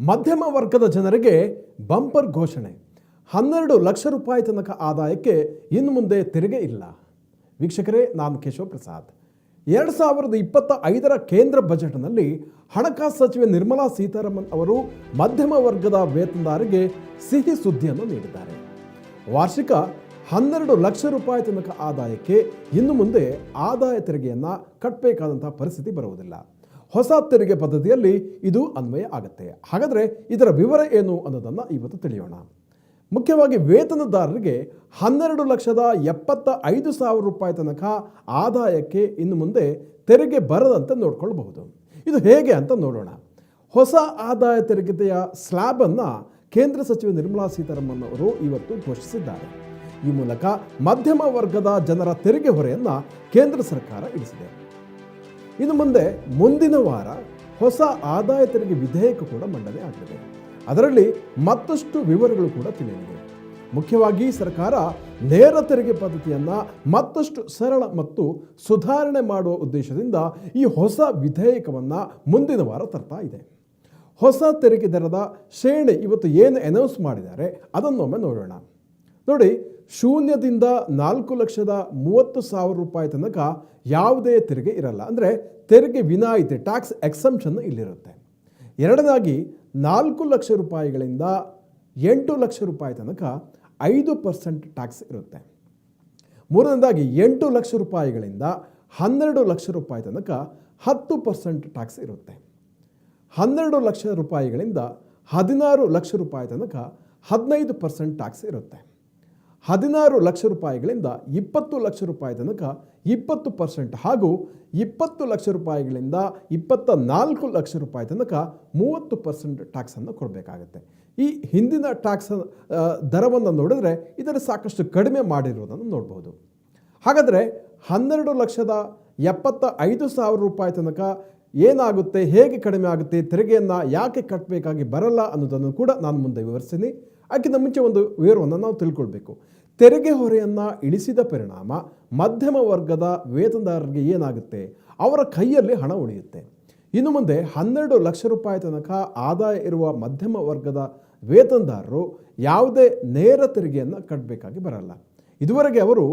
ಮಧ್ಯಮ ವರ್ಗದ ಜನರಿಗೆ ಬಂಪರ್ ಘೋಷಣೆ. 12 ಲಕ್ಷ ರೂಪಾಯಿ ತನಕ ಆದಾಯಕ್ಕೆ ಇನ್ನು ಮುಂದೆ ತೆರಿಗೆ ಇಲ್ಲ. ವೀಕ್ಷಕರೇ, ನಾನು ಕೇಶವ ಪ್ರಸಾದ್. 2025ರ ಕೇಂದ್ರ ಬಜೆಟ್ನಲ್ಲಿ ಹಣಕಾಸು ಸಚಿವೆ ನಿರ್ಮಲಾ ಸೀತಾರಾಮನ್ ಅವರು ಮಧ್ಯಮ ವರ್ಗದ ವೇತನದಾರರಿಗೆ ಸಿಹಿ ಸುದ್ದಿಯನ್ನು ನೀಡಿದ್ದಾರೆ. ವಾರ್ಷಿಕ 12 ಲಕ್ಷ ರೂಪಾಯಿ ತನಕ ಆದಾಯಕ್ಕೆ ಇನ್ನು ಮುಂದೆ ಆದಾಯ ತೆರಿಗೆಯನ್ನು ಕಟ್ಟಬೇಕಾದಂಥ ಪರಿಸ್ಥಿತಿ ಬರುವುದಿಲ್ಲ. ಹೊಸ ತೆರಿಗೆ ಪದ್ಧತಿಯಲ್ಲಿ ಇದು ಅನ್ವಯ ಆಗುತ್ತೆ. ಹಾಗಾದರೆ ಇದರ ವಿವರ ಏನು ಅನ್ನೋದನ್ನು ಇವತ್ತು ತಿಳಿಯೋಣ. ಮುಖ್ಯವಾಗಿ ವೇತನದಾರರಿಗೆ 12,75,000 ರೂಪಾಯಿ ತನಕ ಆದಾಯಕ್ಕೆ ಇನ್ನು ಮುಂದೆ ತೆರಿಗೆ ಬರದಂತೆ ನೋಡಿಕೊಳ್ಳಬಹುದು. ಇದು ಹೇಗೆ ಅಂತ ನೋಡೋಣ. ಹೊಸ ಆದಾಯ ತೆರಿಗೆಯ ಸ್ಲ್ಯಾಬನ್ನು ಕೇಂದ್ರ ಸಚಿವೆ ನಿರ್ಮಲಾ ಸೀತಾರಾಮನ್ ಅವರು ಇವತ್ತು ಘೋಷಿಸಿದ್ದಾರೆ. ಈ ಮೂಲಕ ಮಧ್ಯಮ ವರ್ಗದ ಜನರ ತೆರಿಗೆ ಹೊರೆಯನ್ನು ಕೇಂದ್ರ ಸರ್ಕಾರ ಇಳಿಸಿದೆ. ಇನ್ನು ಮುಂದಿನ ವಾರ ಹೊಸ ಆದಾಯ ತೆರಿಗೆ ವಿಧೇಯಕ ಕೂಡ ಮಂಡನೆ ಆಗಲಿದೆ. ಅದರಲ್ಲಿ ಮತ್ತಷ್ಟು ವಿವರಗಳು ಕೂಡ ತಿಳಿಯಲಿದೆ. ಮುಖ್ಯವಾಗಿ ಸರ್ಕಾರ ನೇರ ತೆರಿಗೆ ಪದ್ಧತಿಯನ್ನು ಮತ್ತಷ್ಟು ಸರಳ ಮತ್ತು ಸುಧಾರಣೆ ಮಾಡುವ ಉದ್ದೇಶದಿಂದ ಈ ಹೊಸ ವಿಧೇಯಕವನ್ನು ಮುಂದಿನ ವಾರ ತರ್ತಾ ಇದೆ. ಹೊಸ ತೆರಿಗೆ ದರದ ಶ್ರೇಣಿ ಇವತ್ತು ಏನು ಅನೌನ್ಸ್ ಮಾಡಿದ್ದಾರೆ ಅದನ್ನೊಮ್ಮೆ ನೋಡೋಣ. ನೋಡಿ, ಶೂನ್ಯದಿಂದ 4,30,000 ರೂಪಾಯಿ ತನಕ ಯಾವುದೇ ತೆರಿಗೆ ಇರಲ್ಲ. ಅಂದರೆ ತೆರಿಗೆ ವಿನಾಯಿತಿ, ಟ್ಯಾಕ್ಸ್ ಎಕ್ಸಂಪ್ಷನ್ ಇಲ್ಲಿರುತ್ತೆ. ಎರಡನೇದಾಗಿ 4 ಲಕ್ಷ ರೂಪಾಯಿಗಳಿಂದ 8 ಲಕ್ಷ ರೂಪಾಯಿ ತನಕ 5% ಟ್ಯಾಕ್ಸ್ ಇರುತ್ತೆ. ಮೂರನೇದಾಗಿ 8 ಲಕ್ಷ ರೂಪಾಯಿಗಳಿಂದ 12 ಲಕ್ಷ ರೂಪಾಯಿ ತನಕ 10% ಟ್ಯಾಕ್ಸ್ ಇರುತ್ತೆ. 12 ಲಕ್ಷ ರೂಪಾಯಿಗಳಿಂದ 16 ಲಕ್ಷ ರೂಪಾಯಿ ತನಕ 15% ಟ್ಯಾಕ್ಸ್ ಇರುತ್ತೆ. 16 ಲಕ್ಷ ರೂಪಾಯಿಗಳಿಂದ 20 ಲಕ್ಷ ರೂಪಾಯಿ ತನಕ 20% ಹಾಗೂ 20 ಲಕ್ಷ ರೂಪಾಯಿಗಳಿಂದ 24 ಲಕ್ಷ ರೂಪಾಯಿ ತನಕ 30% ಟ್ಯಾಕ್ಸನ್ನು ಕೊಡಬೇಕಾಗತ್ತೆ. ಈ ಹಿಂದಿನ ಟ್ಯಾಕ್ಸ್ ದರವನ್ನು ನೋಡಿದ್ರೆ ಇದರಲ್ಲಿ ಸಾಕಷ್ಟು ಕಡಿಮೆ ಮಾಡಿರುವುದನ್ನು ನೋಡ್ಬೋದು. ಹಾಗಾದರೆ 12,75,000 ರೂಪಾಯಿ ತನಕ ಏನಾಗುತ್ತೆ, ಹೇಗೆ ಕಡಿಮೆ ಆಗುತ್ತೆ, ತೆರಿಗೆಯನ್ನು ಯಾಕೆ ಕಟ್ಟಬೇಕಾಗಿ ಬರಲ್ಲ ಅನ್ನೋದನ್ನು ಕೂಡ ನಾನು ಮುಂದೆ ವಿವರಿಸ್ತೀನಿ. ಅದಕ್ಕಿಂತ ಮುಂಚೆ ಒಂದು ವಿವರವನ್ನು ನಾವು ತಿಳ್ಕೊಳ್ಬೇಕು. ತೆರಿಗೆ ಹೊರೆಯನ್ನು ಇಳಿಸಿದ ಪರಿಣಾಮ ಮಧ್ಯಮ ವರ್ಗದ ವೇತನದಾರರಿಗೆ ಏನಾಗುತ್ತೆ, ಅವರ ಕೈಯಲ್ಲಿ ಹಣ ಉಳಿಯುತ್ತೆ. ಇನ್ನು ಮುಂದೆ 12 ಲಕ್ಷ ರೂಪಾಯಿ ತನಕ ಆದಾಯ ಇರುವ ಮಧ್ಯಮ ವರ್ಗದ ವೇತನದಾರರು ಯಾವುದೇ ನೇರ ತೆರಿಗೆಯನ್ನು ಕಟ್ಟಬೇಕಾಗಿ ಬರಲ್ಲ. ಇದುವರೆಗೆ ಅವರು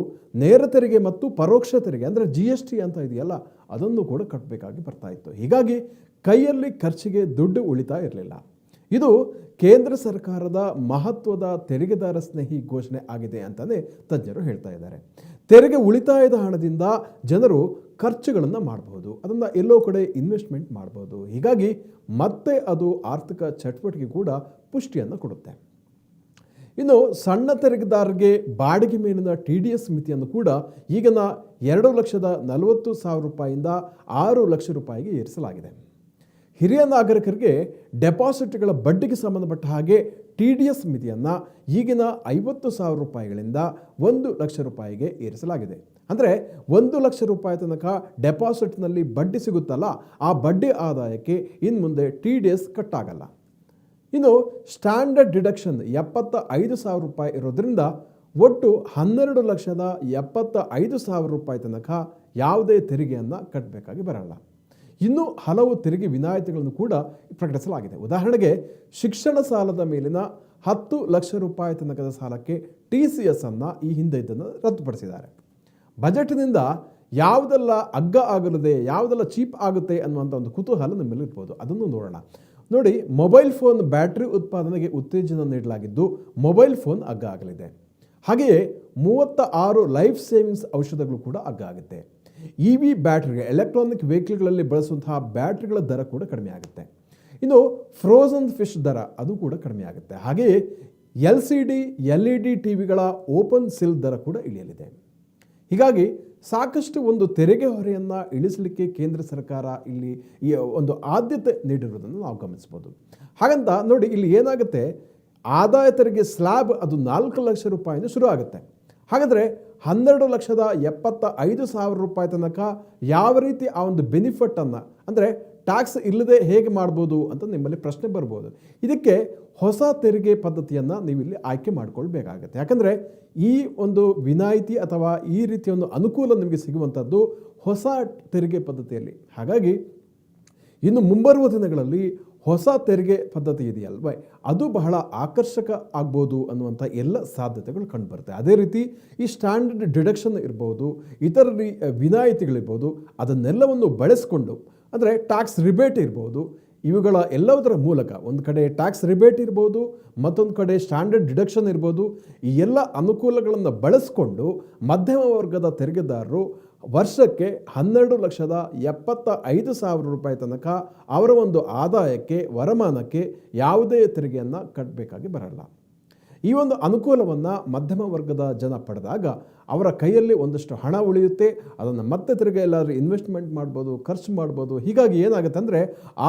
ನೇರ ತೆರಿಗೆ ಮತ್ತು ಪರೋಕ್ಷ ತೆರಿಗೆ ಅಂದರೆ GST ಅಂತ ಇದೆಯಲ್ಲ, ಅದನ್ನು ಕೂಡ ಕಟ್ಟಬೇಕಾಗಿ ಬರ್ತಾ ಇತ್ತು. ಹೀಗಾಗಿ ಕೈಯಲ್ಲಿ ಖರ್ಚಿಗೆ ದುಡ್ಡು ಉಳಿತಾ ಇರಲಿಲ್ಲ. ಇದು ಕೇಂದ್ರ ಸರ್ಕಾರದ ಮಹತ್ವದ ತೆರಿಗೆದಾರ ಸ್ನೇಹಿ ಘೋಷಣೆ ಆಗಿದೆ ಅಂತಲೇ ತಜ್ಞರು ಹೇಳ್ತಾ ಇದ್ದಾರೆ. ತೆರಿಗೆ ಉಳಿತಾಯದ ಹಣದಿಂದ ಜನರು ಖರ್ಚುಗಳನ್ನು ಮಾಡಬಹುದು, ಅದನ್ನು ಎಲ್ಲೋ ಕಡೆ ಇನ್ವೆಸ್ಟ್ಮೆಂಟ್ ಮಾಡಬಹುದು. ಹೀಗಾಗಿ ಮತ್ತೆ ಅದು ಆರ್ಥಿಕ ಚಟುವಟಿಕೆ ಕೂಡ ಪುಷ್ಟಿಯನ್ನು ಕೊಡುತ್ತೆ. ಇನ್ನು ಸಣ್ಣ ತೆರಿಗೆದಾರರಿಗೆ ಬಾಡಿಗೆ ಮೇಲಿನ TDS ಮಿತಿಯನ್ನು ಕೂಡ ಈಗಿನ 2,40,000 ರೂಪಾಯಿಯಿಂದ 6 ಲಕ್ಷ ರೂಪಾಯಿಗೆ ಏರಿಸಲಾಗಿದೆ. ಹಿರಿಯ ನಾಗರಿಕರಿಗೆ ಡೆಪಾಸಿಟ್ಗಳ ಬಡ್ಡಿಗೆ ಸಂಬಂಧಪಟ್ಟ ಹಾಗೆ TDS ಮಿತಿಯನ್ನು ಈಗಿನ 50,000 ರೂಪಾಯಿಗಳಿಂದ 1 ಲಕ್ಷ ರೂಪಾಯಿಗೆ ಏರಿಸಲಾಗಿದೆ. ಅಂದರೆ 1 ಲಕ್ಷ ರೂಪಾಯಿ ತನಕ ಡೆಪಾಸಿಟ್ನಲ್ಲಿ ಬಡ್ಡಿ ಸಿಗುತ್ತಲ್ಲ, ಆ ಬಡ್ಡಿ ಆದಾಯಕ್ಕೆ ಇನ್ನು ಮುಂದೆ TDS ಕಟ್ಟಾಗಲ್ಲ. ಇನ್ನು ಸ್ಟ್ಯಾಂಡರ್ಡ್ ಡಿಡಕ್ಷನ್ 75,000 ರೂಪಾಯಿ ಇರೋದ್ರಿಂದ ಒಟ್ಟು 12,75,000 ರೂಪಾಯಿ ತನಕ ಯಾವುದೇ ತೆರಿಗೆಯನ್ನು ಕಟ್ಟಬೇಕಾಗಿ ಬರಲ್ಲ. ಇನ್ನೂ ಹಲವು ತೆರಿಗೆ ವಿನಾಯಿತಿಗಳನ್ನು ಕೂಡ ಪ್ರಕಟಿಸಲಾಗಿದೆ. ಉದಾಹರಣೆಗೆ ಶಿಕ್ಷಣ ಸಾಲದ ಮೇಲಿನ 10 ಲಕ್ಷ ರೂಪಾಯಿ ತನಕದ ಸಾಲಕ್ಕೆ TCS ಅನ್ನು ಈ ಹಿಂದೆ ಇದನ್ನು ರದ್ದುಪಡಿಸಿದ್ದಾರೆ. ಬಜೆಟ್ನಿಂದ ಯಾವುದೆಲ್ಲ ಅಗ್ಗ ಆಗಲಿದೆ, ಯಾವುದೆಲ್ಲ ಚೀಪ್ ಆಗುತ್ತೆ ಅನ್ನುವಂಥ ಒಂದು ಕುತೂಹಲ ನಿಮ್ಮಲ್ಲಿ ಇರ್ಬೋದು. ಅದನ್ನು ನೋಡೋಣ. ನೋಡಿ, ಮೊಬೈಲ್ ಫೋನ್ ಬ್ಯಾಟ್ರಿ ಉತ್ಪಾದನೆಗೆ ಉತ್ತೇಜನ ನೀಡಲಾಗಿದ್ದು ಮೊಬೈಲ್ ಫೋನ್ ಅಗ್ಗ ಆಗಲಿದೆ. ಹಾಗೆಯೇ 36 ಲೈಫ್ ಸೇವಿಂಗ್ಸ್ ಔಷಧಗಳು ಕೂಡ ಅಗ್ಗ ಆಗುತ್ತೆ. EV ಬ್ಯಾಟ್ರಿಗೆ, ಎಲೆಕ್ಟ್ರಾನಿಕ್ ವೆಹಿಕಲ್ಗಳಲ್ಲಿ ಬಳಸುವಂತಹ ಬ್ಯಾಟ್ರಿಗಳ ದರ ಕೂಡ ಕಡಿಮೆ ಆಗುತ್ತೆ. ಇನ್ನು ಫ್ರೋಝನ್ ಫಿಶ್ ದರ ಅದು ಕೂಡ ಕಡಿಮೆ ಆಗುತ್ತೆ. ಹಾಗೆಯೇ LCD LED ಟಿವಿಗಳ ಓಪನ್ ಸಿಲ್ ದರ ಕೂಡ ಇಳಿಯಲಿದೆ. ಹೀಗಾಗಿ ಸಾಕಷ್ಟು ಒಂದು ತೆರಿಗೆ ಹೊರೆಯನ್ನು ಇಳಿಸಲಿಕ್ಕೆ ಕೇಂದ್ರ ಸರ್ಕಾರ ಇಲ್ಲಿ ಈ ಒಂದು ಆದ್ಯತೆ ನೀಡಿರುವುದನ್ನು ನಾವು ಗಮನಿಸ್ಬೋದು. ಹಾಗಂತ ನೋಡಿ, ಇಲ್ಲಿ ಏನಾಗುತ್ತೆ, ಆದಾಯ ತೆರಿಗೆ ಸ್ಲ್ಯಾಬ್ ಅದು 4 ಲಕ್ಷ ರೂಪಾಯಿಂದ ಶುರು ಆಗುತ್ತೆ. ಹಾಗಾದರೆ 12,75,000 ರೂಪಾಯಿ ತನಕ ಯಾವ ರೀತಿ ಆ ಒಂದು ಬೆನಿಫಿಟನ್ನು, ಅಂದರೆ ಟ್ಯಾಕ್ಸ್ ಇಲ್ಲದೆ ಹೇಗೆ ಮಾಡ್ಬೋದು ಅಂತ ನಿಮ್ಮಲ್ಲಿ ಪ್ರಶ್ನೆ ಬರ್ಬೋದು. ಇದಕ್ಕೆ ಹೊಸ ತೆರಿಗೆ ಪದ್ಧತಿಯನ್ನು ನೀವು ಇಲ್ಲಿ ಆಯ್ಕೆ ಮಾಡಿಕೊಳ್ಬೇಕಾಗತ್ತೆ. ಯಾಕಂದರೆ ಈ ಒಂದು ವಿನಾಯಿತಿ ಅಥವಾ ಈ ರೀತಿಯ ಒಂದು ಅನುಕೂಲ ನಿಮಗೆ ಸಿಗುವಂಥದ್ದು ಹೊಸ ತೆರಿಗೆ ಪದ್ಧತಿಯಲ್ಲಿ. ಹಾಗಾಗಿ ಇನ್ನು ಮುಂಬರುವ ದಿನಗಳಲ್ಲಿ ಹೊಸ ತೆರಿಗೆ ಪದ್ಧತಿ ಇದೆಯಲ್ವೇ ಅದು ಬಹಳ ಆಕರ್ಷಕ ಆಗ್ಬೋದು ಅನ್ನುವಂಥ ಎಲ್ಲ ಸಾಧ್ಯತೆಗಳು ಕಂಡುಬರುತ್ತೆ. ಅದೇ ರೀತಿ ಈ ಸ್ಟ್ಯಾಂಡರ್ಡ್ ಡಿಡಕ್ಷನ್ ಇರ್ಬೋದು, ಇತರ ವಿನಾಯಿತಿಗಳಿರ್ಬೋದು, ಅದನ್ನೆಲ್ಲವನ್ನು ಬಳಸಿಕೊಂಡು ಅಂದರೆ ಟ್ಯಾಕ್ಸ್ ರಿಬೇಟ್ ಇರ್ಬೋದು, ಇವುಗಳ ಎಲ್ಲದರ ಮೂಲಕ ಒಂದು ಕಡೆ ಟ್ಯಾಕ್ಸ್ ರಿಬೇಟ್ ಇರ್ಬೋದು, ಮತ್ತೊಂದು ಕಡೆ ಸ್ಟ್ಯಾಂಡರ್ಡ್ ಡಿಡಕ್ಷನ್ ಇರ್ಬೋದು, ಈ ಎಲ್ಲ ಅನುಕೂಲಗಳನ್ನು ಬಳಸಿಕೊಂಡು ಮಧ್ಯಮ ವರ್ಗದ ತೆರಿಗೆದಾರರು ವರ್ಷಕ್ಕೆ 12,75,000 ರೂಪಾಯಿ ತನಕ ಅವರ ಒಂದು ಆದಾಯಕ್ಕೆ, ವರಮಾನಕ್ಕೆ ಯಾವುದೇ ತೆರಿಗೆಯನ್ನು ಕಟ್ಟಬೇಕಾಗಿ ಬರಲ್ಲ. ಈ ಒಂದು ಅನುಕೂಲವನ್ನು ಮಧ್ಯಮ ವರ್ಗದ ಜನ ಪಡೆದಾಗ ಅವರ ಕೈಯಲ್ಲಿ ಒಂದಷ್ಟು ಹಣ ಉಳಿಯುತ್ತೆ. ಅದನ್ನು ಮತ್ತೆ ತಿರುಗಿ ಎಲ್ಲಾದರೂ ಇನ್ವೆಸ್ಟ್ಮೆಂಟ್ ಮಾಡ್ಬೋದು, ಖರ್ಚು ಮಾಡ್ಬೋದು. ಹೀಗಾಗಿ ಏನಾಗುತ್ತೆ ಅಂದರೆ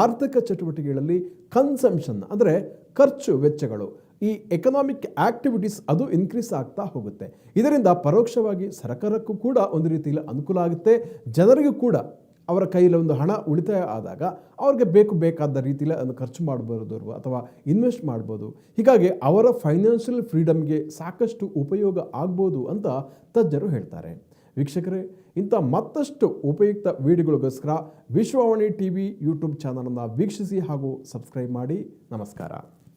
ಆರ್ಥಿಕ ಚಟುವಟಿಕೆಗಳಲ್ಲಿ ಕನ್ಸಂಪ್ಷನ್ ಅಂದರೆ ಖರ್ಚು ವೆಚ್ಚಗಳು, ಈ ಎಕನಾಮಿಕ್ ಆಕ್ಟಿವಿಟೀಸ್ ಅದು ಇನ್ಕ್ರೀಸ್ ಆಗ್ತಾ ಹೋಗುತ್ತೆ. ಇದರಿಂದ ಪರೋಕ್ಷವಾಗಿ ಸರ್ಕಾರಕ್ಕೂ ಕೂಡ ಒಂದು ರೀತಿಯಲ್ಲಿ ಅನುಕೂಲ ಆಗುತ್ತೆ. ಜನರಿಗೂ ಕೂಡ ಅವರ ಕೈಯಲ್ಲಿ ಒಂದು ಹಣ ಉಳಿತಾಯ ಆದಾಗ ಅವ್ರಿಗೆ ಬೇಕಾದ ರೀತಿಯಲ್ಲಿ ಅದನ್ನು ಖರ್ಚು ಮಾಡ್ಬೋದು ಅಥವಾ ಇನ್ವೆಸ್ಟ್ ಮಾಡ್ಬೋದು. ಹೀಗಾಗಿ ಅವರ ಫೈನಾನ್ಷಿಯಲ್ ಫ್ರೀಡಮ್ಗೆ ಸಾಕಷ್ಟು ಉಪಯೋಗ ಆಗ್ಬೋದು ಅಂತ ತಜ್ಞರು ಹೇಳ್ತಾರೆ. ವೀಕ್ಷಕರೇ, ಇಂಥ ಮತ್ತಷ್ಟು ಉಪಯುಕ್ತ ವಿಡಿಯೋಗಳಿಗೋಸ್ಕರ ವಿಶ್ವವಾಣಿ TV ಯೂಟ್ಯೂಬ್ ಚಾನಲನ್ನು ವೀಕ್ಷಿಸಿ ಹಾಗೂ ಸಬ್ಸ್ಕ್ರೈಬ್ ಮಾಡಿ. ನಮಸ್ಕಾರ.